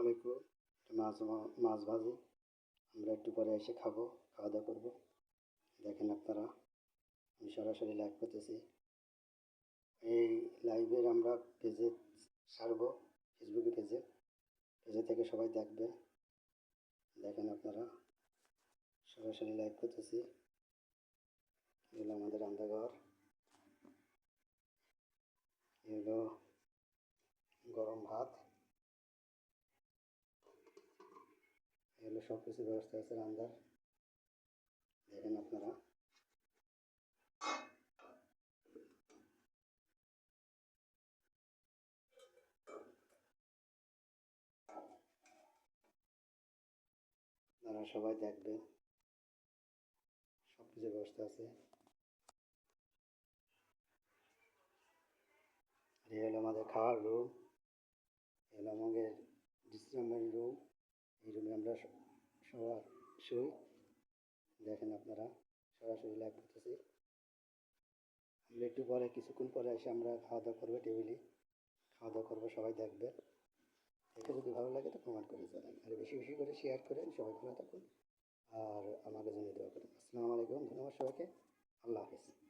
আলাইকুম। মাছ ভাজি আমরা একটু পরে এসে খাবো, খাওয়া দাওয়া করবো। দেখেন আপনারা, আমি সরাসরি লাইভ করতেছি। এই লাইভের আমরা পেজে ছাড়বো, ফেসবুকে পেজে থেকে সবাই দেখবে। দেখেন আপনারা, সরাসরি লাইভ করতেছি। এগুলো আমাদের রান্নাঘর, এগুলো গরম ভাত, এগুলো সব কিছু ব্যবস্থা আছে রান্নার। দেখেন আপনারা, আপনারা সবাই দেখবেন, সব কিছু ব্যবস্থা আছে। এই হলো আমাদের খাওয়ার রুম, এগুলো আমাদের বিশ্রামের রুম। এই রুমে আমরা সবার শুই। দেখেন আপনারা, সরাসরি লাইভ করতেছি। আমরা একটু পরে, কিছুক্ষণ পরে এসে আমরা খাওয়া দাওয়া করবো, টেবিলে খাওয়া দাওয়া করবো, সবাই দেখবে। দেখে যদি ভালো লাগে তো কমেন্ট করে জানান, আর বেশি বেশি করে শেয়ার করেন। সবাই ভালো থাকুন আর আমাকে জন্য দোয়া করেন। আসসালামু আলাইকুম, ধন্যবাদ সবাইকে। আল্লাহ হাফিজ।